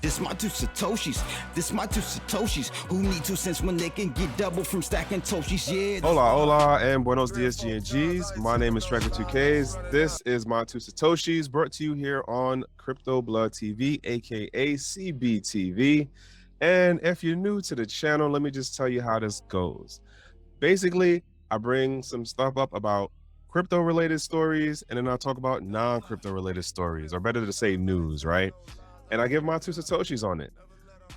This my two Satoshis. This my two Satoshis. Who need 2 cents when they can get double from stacking Toshis? Yeah. Hola, and buenos dias, G&Gs. My name is Regulators. This is my two Satoshis, brought to you here on Crypto Blood TV, aka CBTV. And if you're new to the channel, let me just tell you how this goes. Basically, I bring some stuff up about crypto-related stories, and then I'll talk about non-crypto-related stories, or better to say news, right? And I give my two Satoshis on it.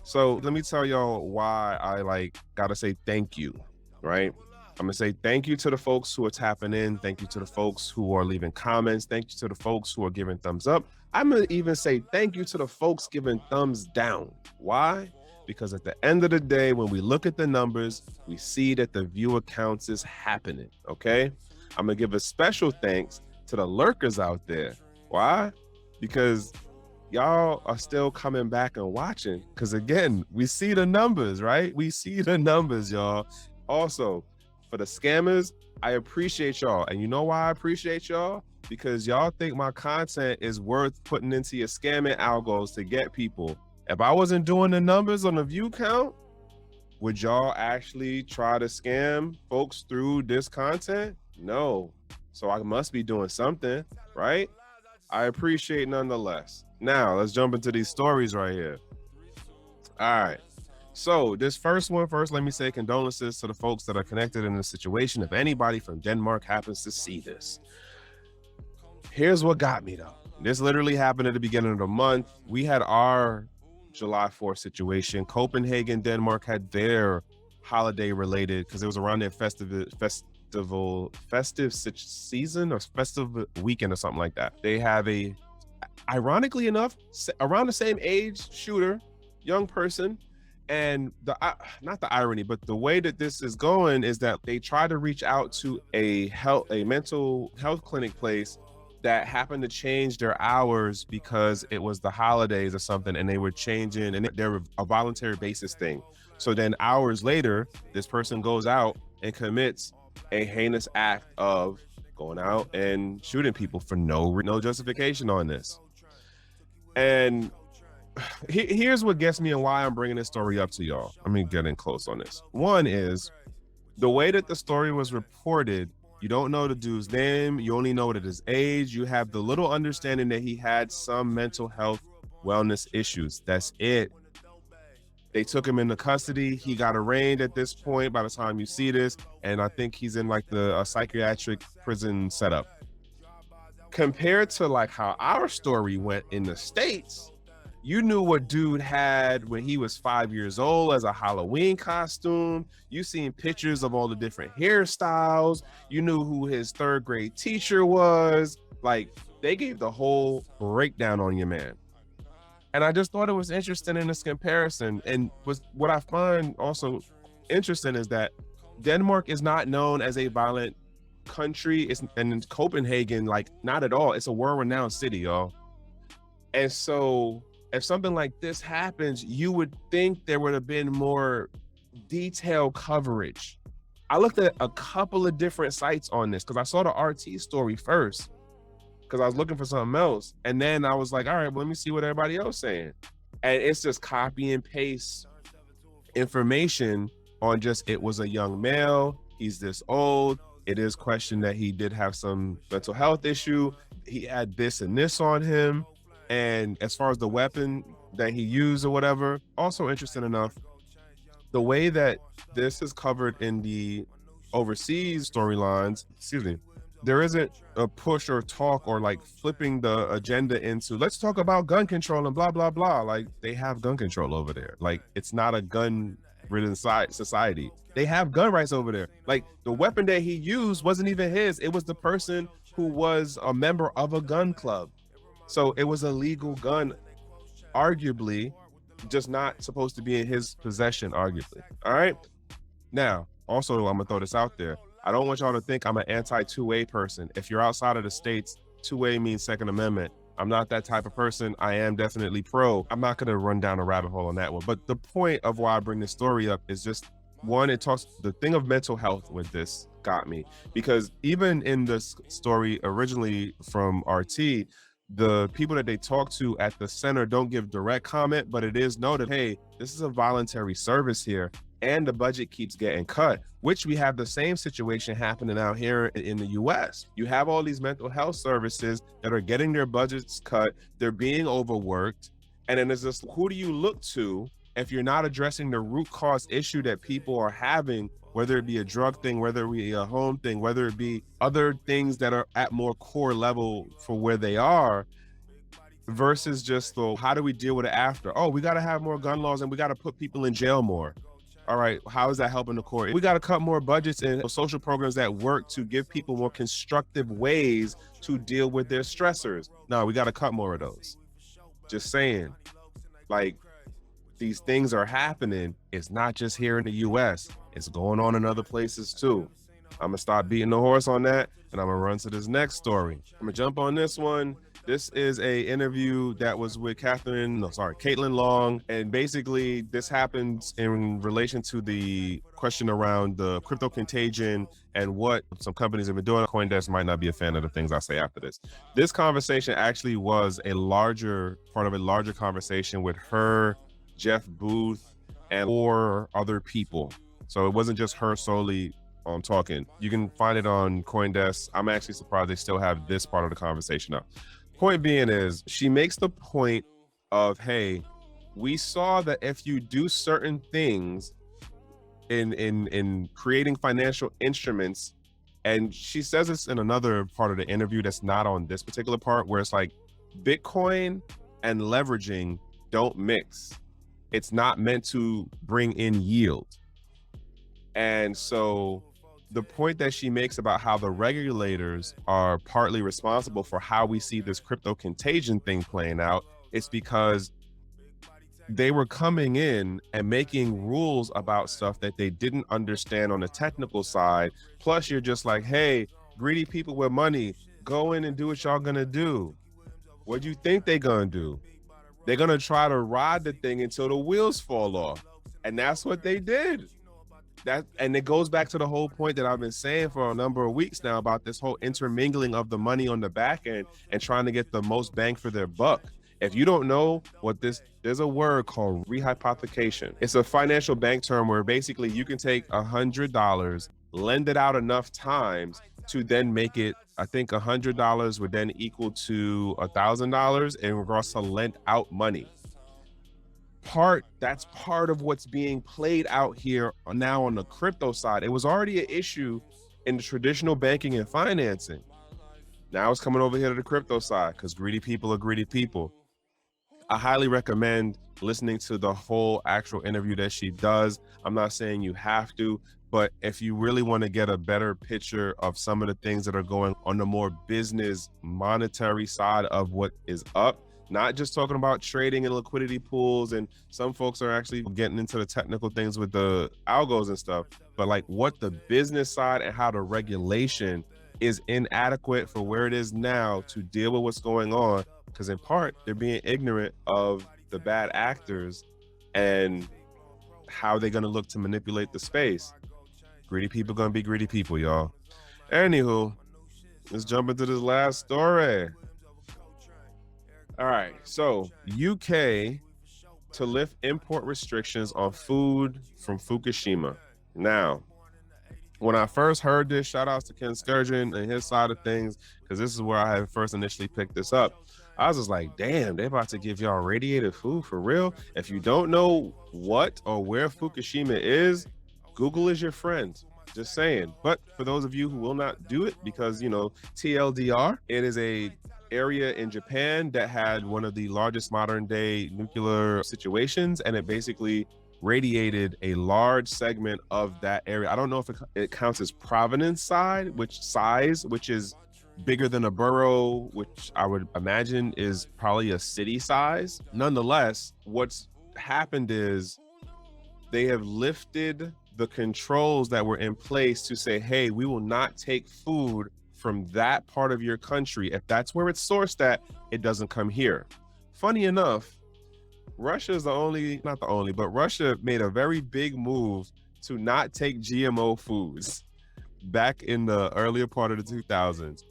So let me tell y'all why I gotta say thank you, right? I'm gonna say thank you to the folks who are tapping in. Thank you to the folks who are leaving comments. Thank you to the folks who are giving thumbs up. I'm gonna even say thank you to the folks giving thumbs down. Why? Because at the end of the day, when we look at the numbers, we see that the viewer counts is happening, okay? I'm gonna give a special thanks to the lurkers out there. Why? Because y'all are still coming back and watching. Because again, we see the numbers, right? We see the numbers, y'all. Also, for the scammers, I appreciate y'all. And you know why I appreciate y'all? Because y'all think my content is worth putting into your scamming algos to get people. If I wasn't doing the numbers on the view count, would y'all actually try to scam folks through this content? No. So I must be doing something, right? I appreciate nonetheless. Now, let's jump into these stories right here. All right. So this first one, let me say condolences to the folks that are connected in this situation. If anybody from Denmark happens to see this. Here's what got me, though. This literally happened at the beginning of the month. We had our July 4th situation. Copenhagen, Denmark had their holiday related, because it was around their festive season or festive weekend or something like that. They have a, ironically enough, around the same age shooter, young person. And not the irony, but the way that this is going is that they try to reach out to a mental health clinic place that happened to change their hours because it was the holidays or something, and they were changing, and they're a voluntary basis thing. So then hours later, this person goes out and commits a heinous act of going out and shooting people for no justification on this. And here's what gets me and why I'm bringing this story up to y'all. I'm getting close on this. One is the way that the story was reported. You don't know the dude's name. You only know that his age. You have the little understanding that he had some mental health wellness issues. That's it. They took him into custody. He got arraigned at this point by the time you see this. And I think he's in the psychiatric prison setup. Compared to how our story went in the States, you knew what dude had when he was 5 years old as a Halloween costume. You seen pictures of all the different hairstyles. You knew who his 3rd grade teacher was. They gave the whole breakdown on your man. And I just thought it was interesting in this comparison. And what I find also interesting is that Denmark is not known as a violent country. And in Copenhagen, not at all. It's a world-renowned city, y'all. And so if something like this happens, you would think there would have been more detailed coverage. I looked at a couple of different sites on this because I saw the RT story first because I was looking for something else. And then I was like, all right, well, let me see what everybody else saying. And it's just copy and paste information on just, it was a young male. He's this old. It is questioned that he did have some mental health issue. He had this and this on him. And as far as the weapon that he used or whatever, also interesting enough, the way that this is covered in the overseas storylines, there isn't a push or talk or flipping the agenda into, let's talk about gun control and blah, blah, blah. They have gun control over there. It's not a gun-ridden society. They have gun rights over there. The weapon that he used wasn't even his. It was the person who was a member of a gun club. So it was a legal gun, arguably, just not supposed to be in his possession, arguably. All right. Now, also, I'm gonna throw this out there. I don't want y'all to think I'm an anti-2A person. If you're outside of the States, 2A means Second Amendment. I'm not that type of person. I am definitely pro. I'm not gonna run down a rabbit hole on that one. But the point of why I bring this story up is just, one, it talks, the thing of mental health with this got me. Because even in this story originally from RT, the people that they talk to at the center don't give direct comment, but it is noted, hey, this is a voluntary service here, and the budget keeps getting cut, which we have the same situation happening out here in the US. You have all these mental health services that are getting their budgets cut, they're being overworked, and then it's just, who do you look to if you're not addressing the root cause issue that people are having, whether it be a drug thing, whether it be a home thing, whether it be other things that are at more core level for where they are, versus just the, how do we deal with it after? Oh, we got to have more gun laws and we got to put people in jail more. All right, how is that helping the court? We got to cut more budgets and social programs that work to give people more constructive ways to deal with their stressors. No, we got to cut more of those. Just saying, like, these things are happening. It's not just here in the US, it's going on in other places too. I'm gonna stop beating the horse on that, and I'm gonna run to this next story. I'm gonna jump on this one. This is a interview that was with Caitlin Long, and basically this happens in relation to the question around the crypto contagion and what some companies have been doing. CoinDesk might not be a fan of the things I say after this. This conversation actually was a larger part of a larger conversation with her, Jeff Booth, and 4 other people. So it wasn't just her solely talking. You can find it on CoinDesk. I'm actually surprised they still have this part of the conversation up. Point being is, she makes the point of, hey, we saw that if you do certain things in creating financial instruments, and she says this in another part of the interview that's not on this particular part, where it's like Bitcoin and leveraging don't mix. It's not meant to bring in yield. And so the point that she makes about how the regulators are partly responsible for how we see this crypto contagion thing playing out, is because they were coming in and making rules about stuff that they didn't understand on the technical side. Plus you're just like, hey, greedy people with money, go in and do what y'all gonna do. What do you think they're gonna do? They're gonna try to ride the thing until the wheels fall off. And that's what they did. And it goes back to the whole point that I've been saying for a number of weeks now about this whole intermingling of the money on the back end and trying to get the most bang for their buck. If you don't know what there's a word called rehypothecation. It's a financial bank term where basically you can take $100, lend it out enough times to then make it, I think $100 would then equal to $1,000 in regards to lent out money. That's part of what's being played out here now on the crypto side. It was already an issue in the traditional banking and financing. Now it's coming over here to the crypto side because greedy people are greedy people. I highly recommend listening to the whole actual interview that she does. I'm not saying you have to, but if you really want to get a better picture of some of the things that are going on the more business monetary side of what is up, not just talking about trading and liquidity pools, and some folks are actually getting into the technical things with the algos and stuff, but like what the business side and how the regulation is inadequate for where it is now to deal with what's going on, because in part they're being ignorant of the bad actors and how they're going to look to manipulate the space. Greedy people going to be greedy people, y'all. Anywho, let's jump into this last story. All right, so UK to lift import restrictions on food from Fukushima. Now, when I first heard this, shout outs to Ken Sturgeon and his side of things, because this is where I had first initially picked this up. I was just like, damn, they about to give y'all radiated food for real? If you don't know what or where Fukushima is, Google is your friend. Just saying. But for those of you who will not do it, because, you know, TLDR, it is a area in Japan that had one of the largest modern day nuclear situations, and it basically radiated a large segment of that area. I don't know if it counts as provenance side, which is bigger than a borough, which I would imagine is probably a city size. Nonetheless, what's happened is they have lifted the controls that were in place to say, hey, we will not take food from that part of your country. If that's where it's sourced at, it doesn't come here. Funny enough, Russia is Russia made a very big move to not take GMO foods back in the earlier part of the 2000s.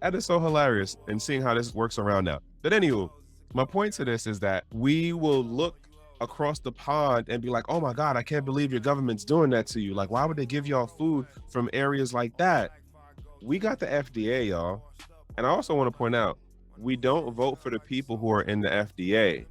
That is so hilarious, and seeing how this works around now. But anywho, my point to this is that we will look across the pond and be like, oh my God, I can't believe your government's doing that to you. Like, why would they give y'all food from areas like that? We got the FDA, y'all. And I also want to point out, we don't vote for the people who are in the FDA.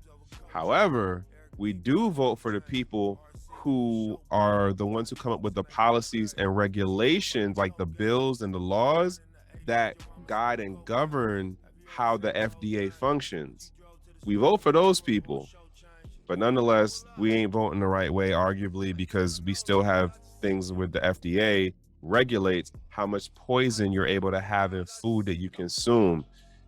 However, we do vote for the people who are the ones who come up with the policies and regulations, like the bills and the laws that guide and govern how the FDA functions. We vote for those people. But nonetheless, we ain't voting the right way, arguably, because we still have things with the FDA regulates how much poison you're able to have in food that you consume.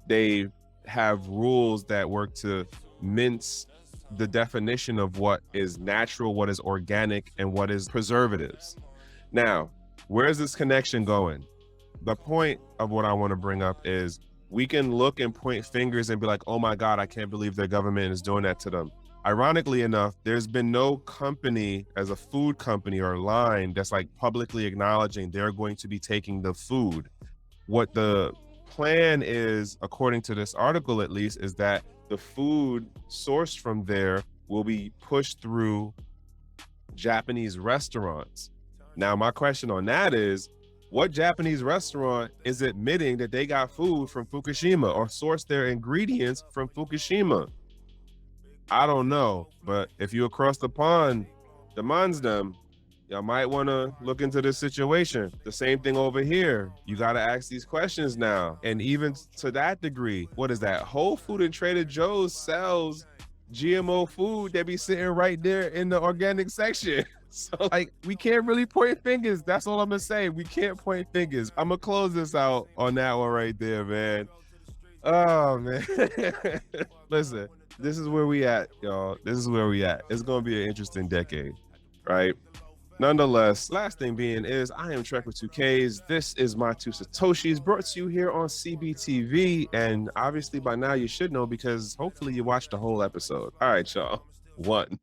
They have rules that work to mince the definition of what is natural, what is organic, and what is preservatives. Now, where is this connection going? The point of what I want to bring up is we can look and point fingers and be like, oh my God, I can't believe their government is doing that to them. Ironically enough, there's been no company as a food company or line that's like publicly acknowledging they're going to be taking the food. What the plan is, according to this article at least, is that the food sourced from there will be pushed through Japanese restaurants. Now, my question on that is, what Japanese restaurant is admitting that they got food from Fukushima or sourced their ingredients from Fukushima? I don't know, but if you're across the pond, demands them, y'all might want to look into this situation. The same thing over here. You got to ask these questions now. And even to that degree, what is that? Whole Food and Trader Joe's sells GMO food that be sitting right there in the organic section. So like, we can't really point fingers. That's all I'm gonna say. We can't point fingers. I'm gonna close this out on that one right there, man. Oh man. Listen, this is where we at, y'all. This is where we at. It's gonna be an interesting decade, right? Nonetheless, last thing being is I am Trek with 2Ks. This is My Two Satoshis, brought to you here on CBTV. And obviously by now you should know, because hopefully you watched the whole episode. All right, y'all. 1.